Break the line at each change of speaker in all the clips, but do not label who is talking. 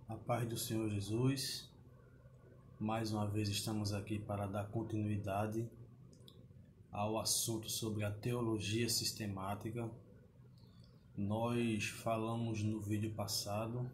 A paz do Senhor Jesus, mais uma vez estamos aqui para dar continuidade ao assunto sobre a teologia sistemática. Nós falamos no vídeo passado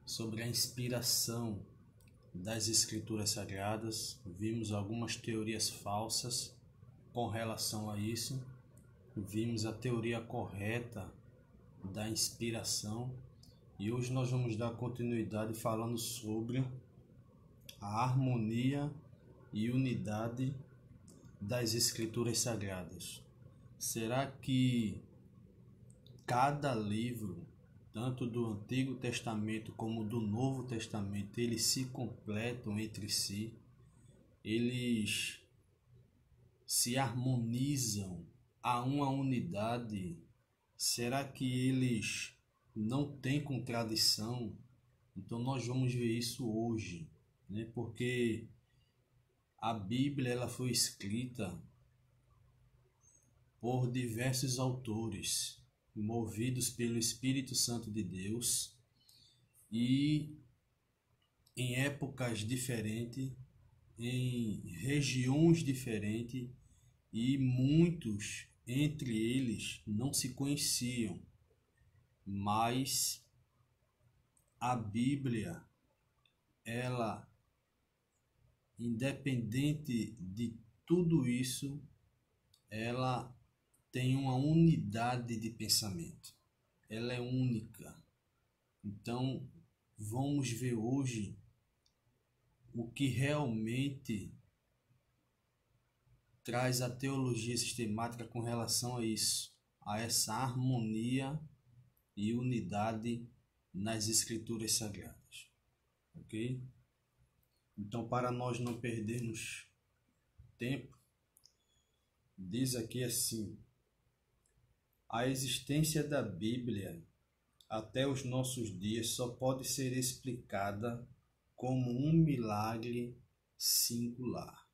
sobre a inspiração das Escrituras Sagradas, vimos algumas teorias falsas com relação a isso, vimos a teoria correta da inspiração. E hoje nós vamos dar continuidade falando sobre a harmonia e unidade das Escrituras Sagradas. Será que cada livro, tanto do Antigo Testamento como do Novo Testamento, eles se completam entre si? Eles se harmonizam a uma unidade? Será que eles não tem contradição? Então nós vamos ver isso hoje, né? Porque a Bíblia ela foi escrita por diversos autores, movidos pelo Espírito Santo de Deus, e em épocas diferentes, em regiões diferentes, e muitos entre eles não se conheciam. Mas a Bíblia, ela, independente de tudo isso, ela tem uma unidade de pensamento. Ela é única. Então, vamos ver hoje o que realmente traz a teologia sistemática com relação a isso, a essa harmonia e unidade nas Escrituras Sagradas, ok? Então, para nós não perdermos tempo, diz aqui assim: a existência da Bíblia até os nossos dias só pode ser explicada como um milagre singular.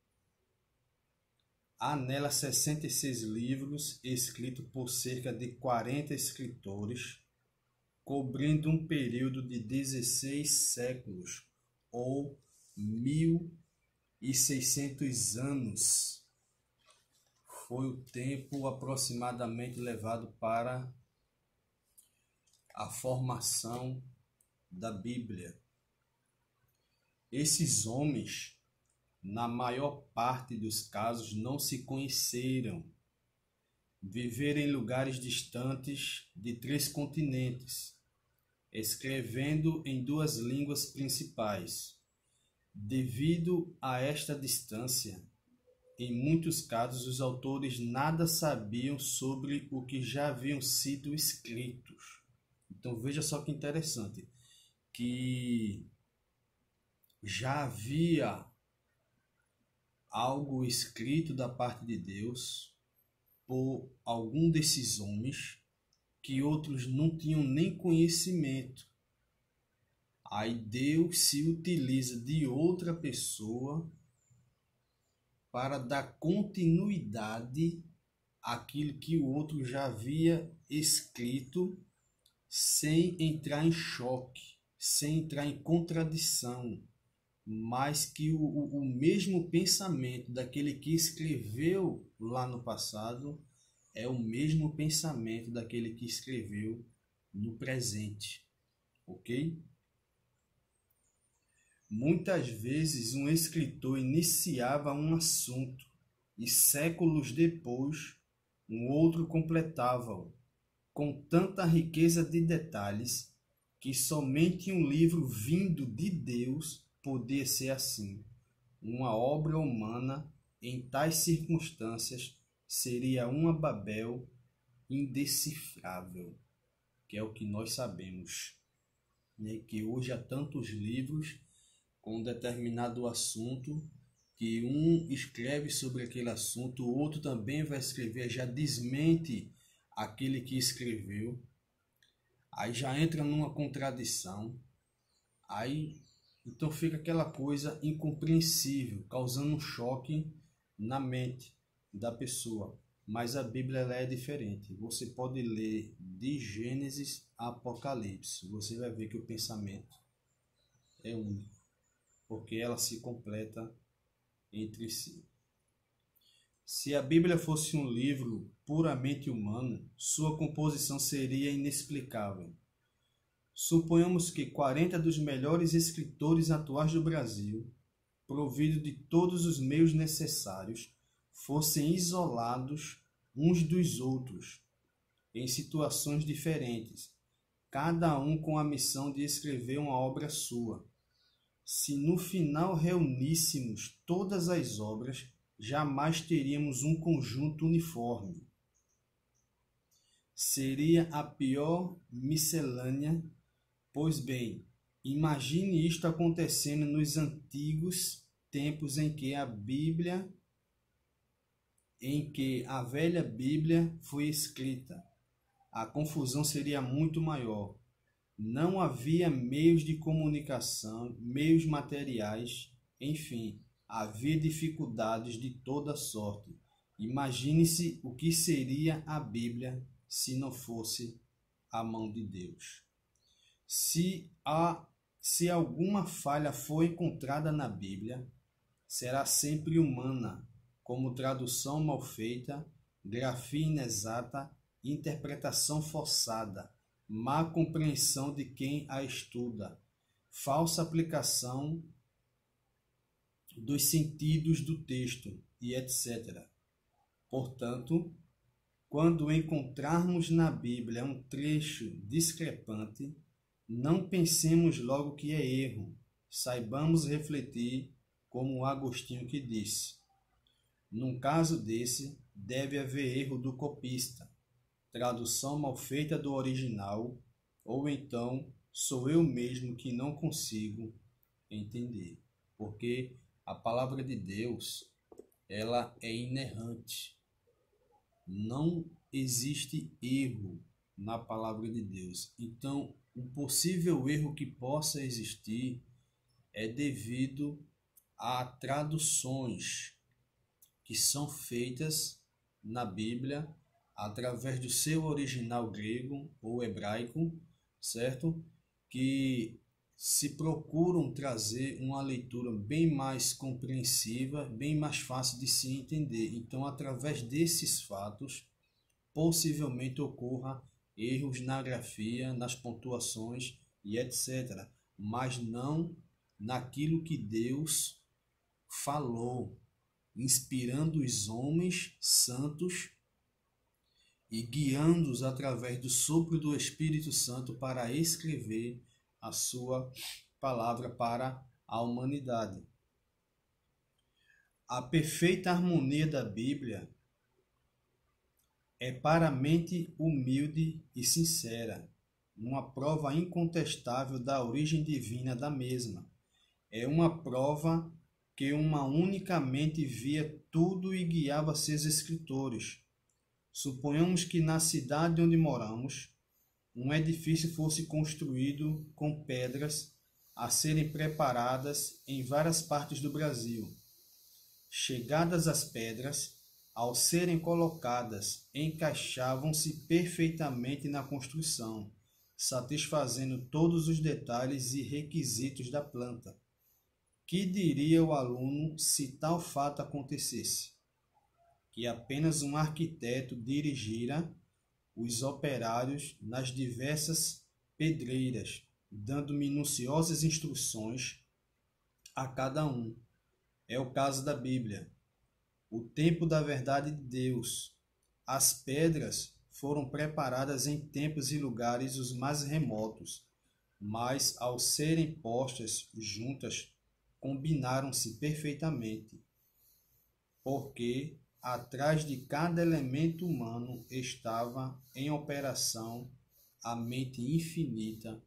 Há nela 66 livros escritos por cerca de 40 escritores, cobrindo um período de 16 séculos ou 1.600 anos. Foi o tempo aproximadamente levado para a formação da Bíblia. Esses homens, na maior parte dos casos, não se conheceram. Viveram em lugares distantes de 3 continentes, escrevendo em 2 línguas principais. Devido a esta distância, em muitos casos os autores nada sabiam sobre o que já haviam sido escritos. Então veja só que interessante, que já havia algo escrito da parte de Deus por algum desses homens que outros não tinham nem conhecimento. Aí Deus se utiliza de outra pessoa para dar continuidade àquilo que o outro já havia escrito, sem entrar em choque, sem entrar em contradição, mas que o mesmo pensamento daquele que escreveu lá no passado é o mesmo pensamento daquele que escreveu no presente, ok? Muitas vezes um escritor iniciava um assunto e séculos depois um outro completava-o, com tanta riqueza de detalhes que somente um livro vindo de Deus podia ser assim. Uma obra humana em tais circunstâncias seria uma Babel indecifrável, que é o que nós sabemos, né? Que hoje há tantos livros com um determinado assunto, que um escreve sobre aquele assunto, o outro também vai escrever, já desmente aquele que escreveu, aí já entra numa contradição, aí então fica aquela coisa incompreensível, causando um choque na mente da pessoa. Mas a Bíblia ela é diferente. Você pode ler de Gênesis a Apocalipse, você vai ver que o pensamento é único, porque ela se completa entre si. Se a Bíblia fosse um livro puramente humano, sua composição seria inexplicável. Suponhamos que 40 dos melhores escritores atuais do Brasil, providos de todos os meios necessários, fossem isolados uns dos outros, em situações diferentes, cada um com a missão de escrever uma obra sua. Se no final reuníssemos todas as obras, jamais teríamos um conjunto uniforme. Seria a pior miscelânea. Pois bem, imagine isto acontecendo nos antigos tempos em que a velha Bíblia foi escrita. A confusão seria muito maior. Não havia meios de comunicação, meios materiais, enfim, havia dificuldades de toda sorte. Imagine-se o que seria a Bíblia se não fosse a mão de Deus. Se alguma falha for encontrada na Bíblia, será sempre humana, como tradução mal feita, grafia inexata, interpretação forçada, má compreensão de quem a estuda, falsa aplicação dos sentidos do texto e etc. Portanto, quando encontrarmos na Bíblia um trecho discrepante, não pensemos logo que é erro, saibamos refletir como Agostinho que disse. Num caso desse, deve haver erro do copista, tradução mal feita do original, ou então sou eu mesmo que não consigo entender. Porque a palavra de Deus, ela é inerrante. Não existe erro na palavra de Deus. Então, o possível erro que possa existir é devido a traduções que são feitas na Bíblia através do seu original grego ou hebraico, certo? Que se procuram trazer uma leitura bem mais compreensiva, bem mais fácil de se entender. Então, através desses fatos, possivelmente ocorra erros na grafia, nas pontuações e etc. Mas não naquilo que Deus falou, inspirando os homens santos e guiando-os através do sopro do Espírito Santo para escrever a sua palavra para a humanidade. A perfeita harmonia da Bíblia é para a mente humilde e sincera, uma prova incontestável da origem divina da mesma. É uma prova que uma única mente via tudo e guiava seus escritores. Suponhamos que na cidade onde moramos, um edifício fosse construído com pedras a serem preparadas em várias partes do Brasil. Chegadas as pedras, ao serem colocadas, encaixavam-se perfeitamente na construção, satisfazendo todos os detalhes e requisitos da planta. Que diria o aluno se tal fato acontecesse? Que apenas um arquiteto dirigira os operários nas diversas pedreiras, dando minuciosas instruções a cada um. É o caso da Bíblia. O tempo da verdade de Deus. As pedras foram preparadas em tempos e lugares os mais remotos, mas ao serem postas juntas, combinaram-se perfeitamente, porque atrás de cada elemento humano estava em operação a mente infinita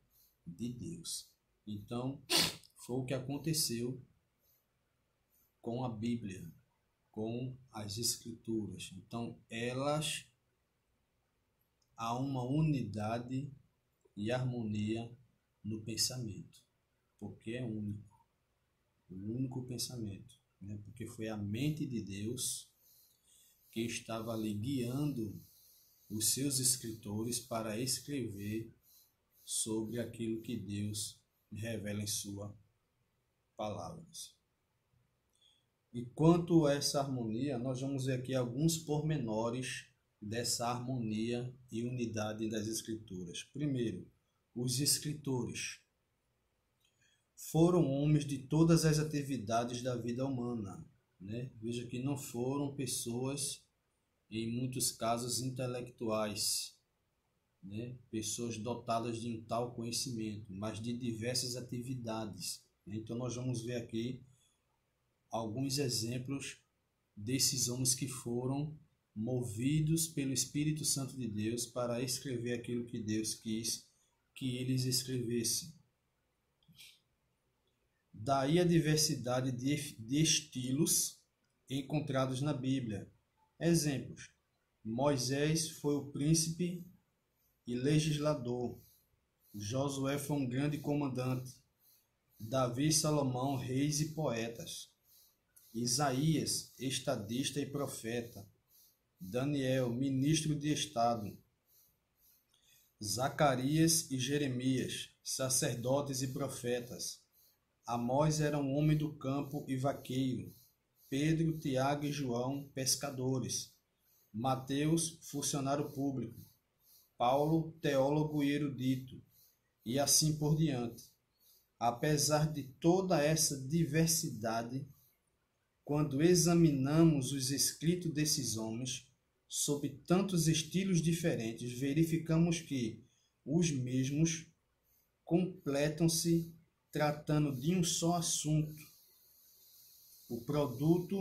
de Deus. Então, foi o que aconteceu com a Bíblia, com as Escrituras. Então, há uma unidade e harmonia no pensamento, porque é único, o único pensamento, né? Porque foi a mente de Deus que estava ali guiando os seus escritores para escrever sobre aquilo que Deus revela em sua palavras. E quanto a essa harmonia, nós vamos ver aqui alguns pormenores dessa harmonia e unidade das Escrituras. Primeiro, os escritores foram homens de todas as atividades da vida humana, né? Veja que não foram pessoas, em muitos casos, intelectuais, né? Pessoas dotadas de um tal conhecimento, mas de diversas atividades. Então nós vamos ver aqui alguns exemplos desses homens que foram movidos pelo Espírito Santo de Deus para escrever aquilo que Deus quis que eles escrevessem. Daí a diversidade de estilos encontrados na Bíblia. Exemplos: Moisés foi o príncipe e legislador. Josué foi um grande comandante. Davi e Salomão, reis e poetas. Isaías, estadista e profeta. Daniel, ministro de Estado. Zacarias e Jeremias, sacerdotes e profetas. Amós era um homem do campo e vaqueiro. Pedro, Tiago e João, pescadores. Mateus, funcionário público. Paulo, teólogo e erudito. E assim por diante. Apesar de toda essa diversidade, quando examinamos os escritos desses homens, sob tantos estilos diferentes, verificamos que os mesmos completam-se tratando de um só assunto. O produto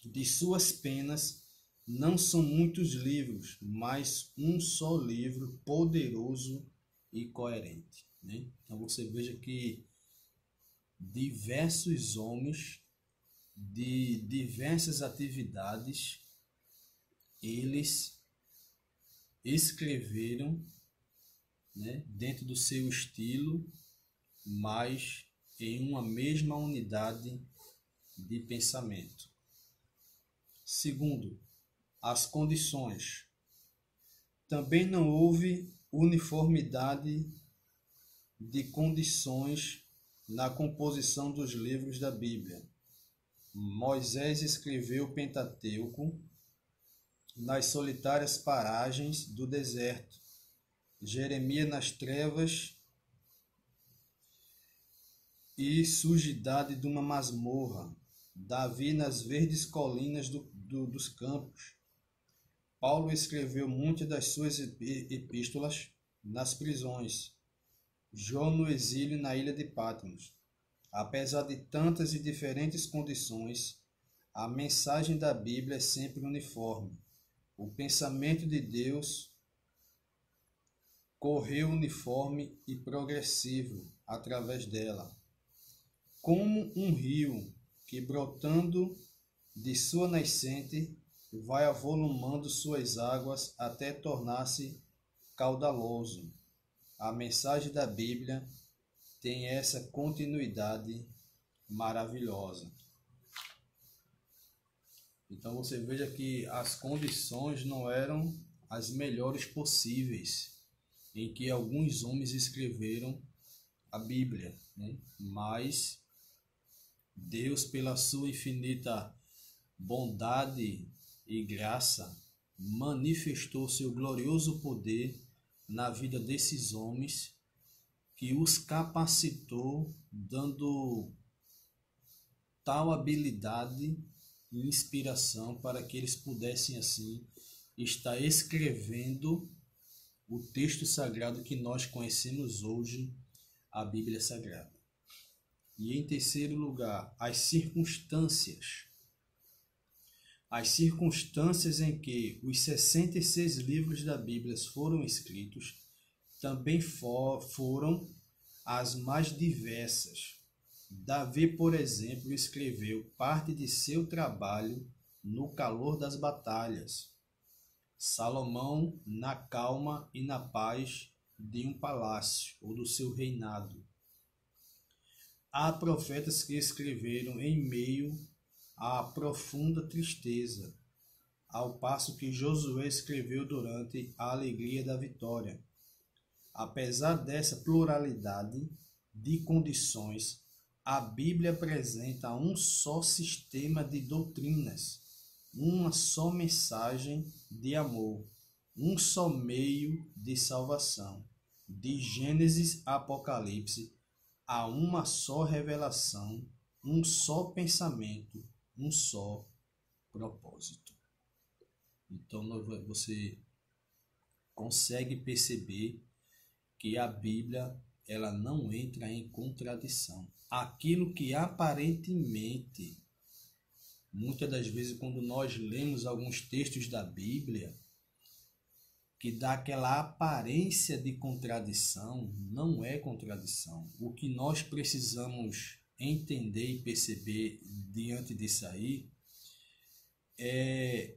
de suas penas não são muitos livros, mas um só livro poderoso e coerente, né? Então você veja que diversos homens de diversas atividades, eles escreveram, né, dentro do seu estilo, mas em uma mesma unidade de pensamento. Segundo, as condições. Também não houve uniformidade de condições na composição dos livros da Bíblia. Moisés escreveu o Pentateuco nas solitárias paragens do deserto, Jeremias nas trevas e sujidade de uma masmorra, Davi nas verdes colinas dos campos. Paulo escreveu muitas das suas epístolas nas prisões, João no exílio na ilha de Patmos. Apesar de tantas e diferentes condições, a mensagem da Bíblia é sempre uniforme. O pensamento de Deus correu uniforme e progressivo através dela, como um rio que, brotando de sua nascente, vai avolumando suas águas até tornar-se caudaloso. A mensagem da Bíblia tem essa continuidade maravilhosa. Então você veja que as condições não eram as melhores possíveis em que alguns homens escreveram a Bíblia, né? Mas Deus, pela sua infinita bondade e graça, manifestou seu glorioso poder na vida desses homens, que os capacitou, dando tal habilidade e inspiração para que eles pudessem assim estar escrevendo o texto sagrado que nós conhecemos hoje, a Bíblia Sagrada. E em terceiro lugar, as circunstâncias. As circunstâncias em que os 66 livros da Bíblia foram escritos também foram as mais diversas. Davi, por exemplo, escreveu parte de seu trabalho no calor das batalhas. Salomão, na calma e na paz de um palácio ou do seu reinado. Há profetas que escreveram em meio à profunda tristeza, ao passo que Josué escreveu durante a alegria da vitória. Apesar dessa pluralidade de condições, a Bíblia apresenta um só sistema de doutrinas, uma só mensagem de amor, um só meio de salvação. De Gênesis a Apocalipse, há uma só revelação, um só pensamento, um só propósito. Então você consegue perceber que a Bíblia ela não entra em contradição. Aquilo que aparentemente, muitas das vezes quando nós lemos alguns textos da Bíblia, que dá aquela aparência de contradição, não é contradição. O que nós precisamos entender e perceber diante disso aí é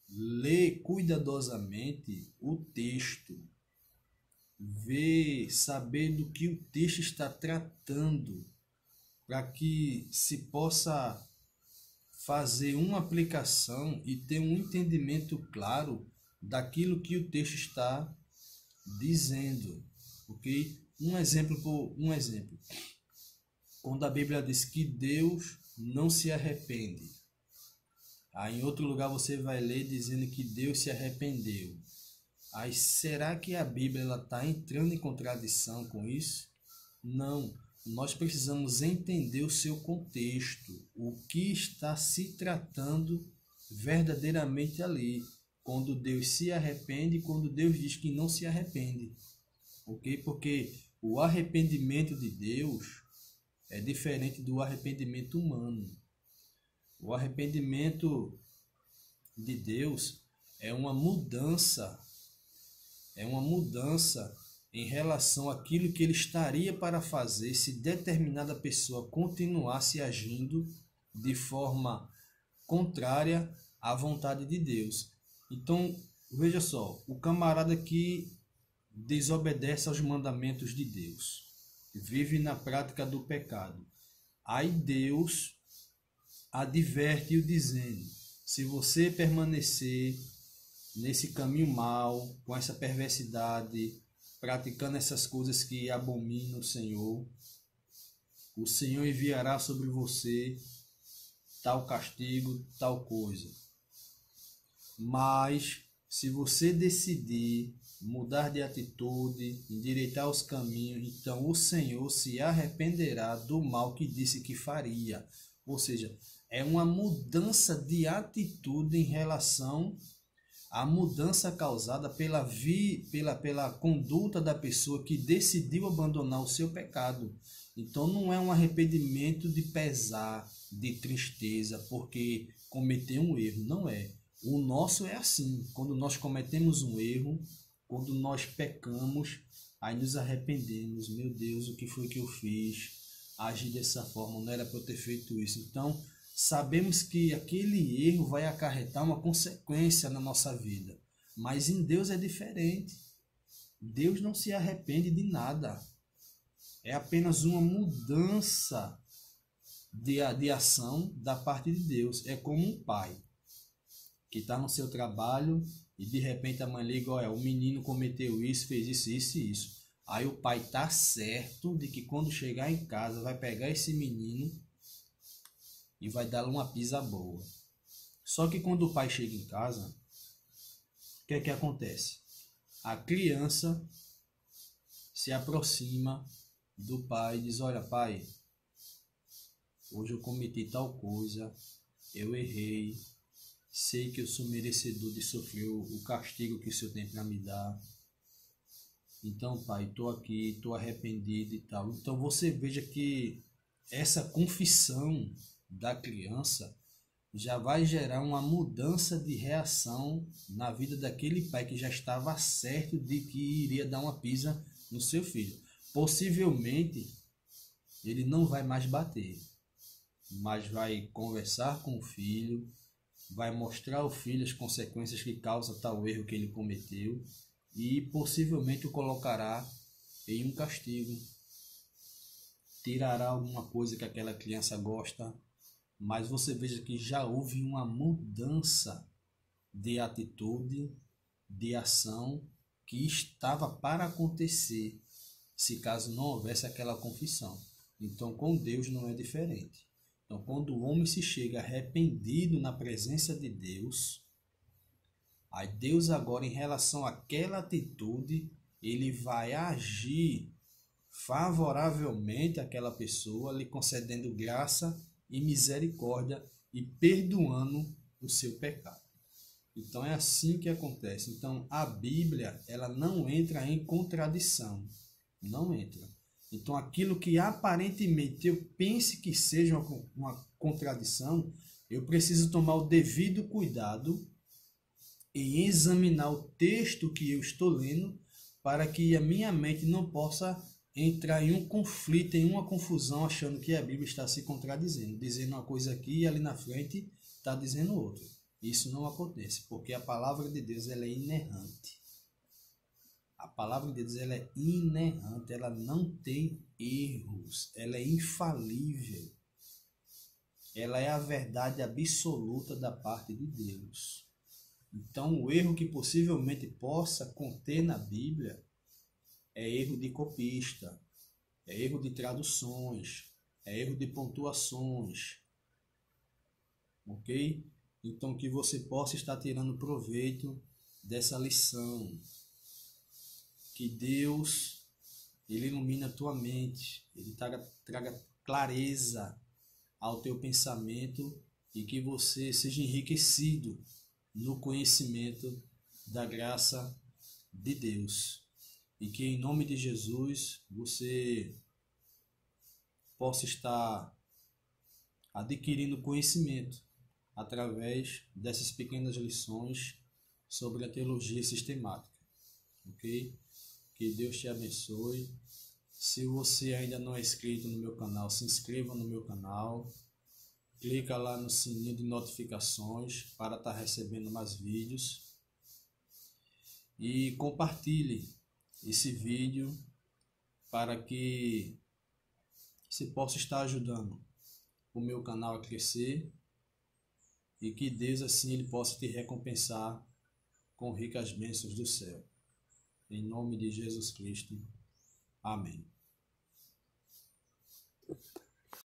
ler cuidadosamente o texto, ver, saber do que o texto está tratando, para que se possa fazer uma aplicação e ter um entendimento claro daquilo que o texto está dizendo, ok? Um exemplo. Quando a Bíblia diz que Deus não se arrepende, aí em outro lugar você vai ler dizendo que Deus se arrependeu. Aí será que a Bíblia está entrando em contradição com isso? Não. Nós precisamos entender o seu contexto, o que está se tratando verdadeiramente ali. Quando Deus se arrepende e quando Deus diz que não se arrepende. Ok? Porque o arrependimento de Deus é diferente do arrependimento humano. O arrependimento de Deus é uma mudança em relação àquilo que ele estaria para fazer se determinada pessoa continuasse agindo de forma contrária à vontade de Deus. Então, veja só, o camarada que desobedece aos mandamentos de Deus, vive na prática do pecado. Aí Deus adverte-o dizendo: se você permanecer nesse caminho mau, com essa perversidade, praticando essas coisas que abominam o Senhor enviará sobre você tal castigo, tal coisa. Mas se você decidir mudar de atitude, endireitar os caminhos, então o Senhor se arrependerá do mal que disse que faria. Ou seja, é uma mudança de atitude em relação à mudança causada pela conduta da pessoa que decidiu abandonar o seu pecado. Então não é um arrependimento de pesar, de tristeza, porque cometeu um erro. Não é. O nosso é assim. Quando nós cometemos um erro, quando nós pecamos, aí nos arrependemos. Meu Deus, o que foi que eu fiz? Agi dessa forma, não era para eu ter feito isso. Então, sabemos que aquele erro vai acarretar uma consequência na nossa vida. Mas em Deus é diferente. Deus não se arrepende de nada. É apenas uma mudança de ação da parte de Deus. É como um pai que está no seu trabalho e de repente a mãe liga: olha, o menino cometeu isso, fez isso, isso e isso. Aí o pai está certo de que quando chegar em casa vai pegar esse menino e vai dar uma pisa boa. Só que quando o pai chega em casa, o que é que acontece? A criança se aproxima do pai e diz: olha, pai, hoje eu cometi tal coisa, eu errei, sei que eu sou merecedor de sofrer o castigo que o Senhor tem para me dar. Então, pai, estou aqui, estou arrependido e tal. Então você veja que essa confissão da criança já vai gerar uma mudança de reação na vida daquele pai que já estava certo de que iria dar uma pisa no seu filho. Possivelmente ele não vai mais bater, mas vai conversar com o filho, vai mostrar ao filho as consequências que causa tal erro que ele cometeu e possivelmente o colocará em um castigo. Tirará alguma coisa que aquela criança gosta, mas você veja que já houve uma mudança de atitude, de ação que estava para acontecer, se caso não houvesse aquela confissão. Então, com Deus não é diferente. Então, quando o homem se chega arrependido na presença de Deus, aí Deus agora, em relação àquela atitude, ele vai agir favoravelmente àquela pessoa, lhe concedendo graça e misericórdia e perdoando o seu pecado. Então é assim que acontece. Então a Bíblia, ela não entra em contradição, não entra. Então aquilo que aparentemente eu pense que seja uma contradição, eu preciso tomar o devido cuidado em examinar o texto que eu estou lendo, para que a minha mente não possa entrar em um conflito, em uma confusão, achando que a Bíblia está se contradizendo, dizendo uma coisa aqui e ali na frente está dizendo outra. Isso não acontece, porque a palavra de Deus, ela é inerrante. A palavra de Deus, ela é inerrante, ela não tem erros, ela é infalível. Ela é a verdade absoluta da parte de Deus. Então, o erro que possivelmente possa conter na Bíblia é erro de copista, é erro de traduções, é erro de pontuações, ok? Então, que você possa estar tirando proveito dessa lição. Que Deus, ele ilumine a tua mente, ele traga clareza ao teu pensamento e que você seja enriquecido no conhecimento da graça de Deus. E que em nome de Jesus você possa estar adquirindo conhecimento através dessas pequenas lições sobre a teologia sistemática. Ok? Que Deus te abençoe. Se você ainda não é inscrito no meu canal, se inscreva no meu canal. Clica lá no sininho de notificações para estar recebendo mais vídeos. E compartilhe esse vídeo para que você possa estar ajudando o meu canal a crescer e que Deus assim ele possa te recompensar com ricas bênçãos do céu. Em nome de Jesus Cristo. Amém.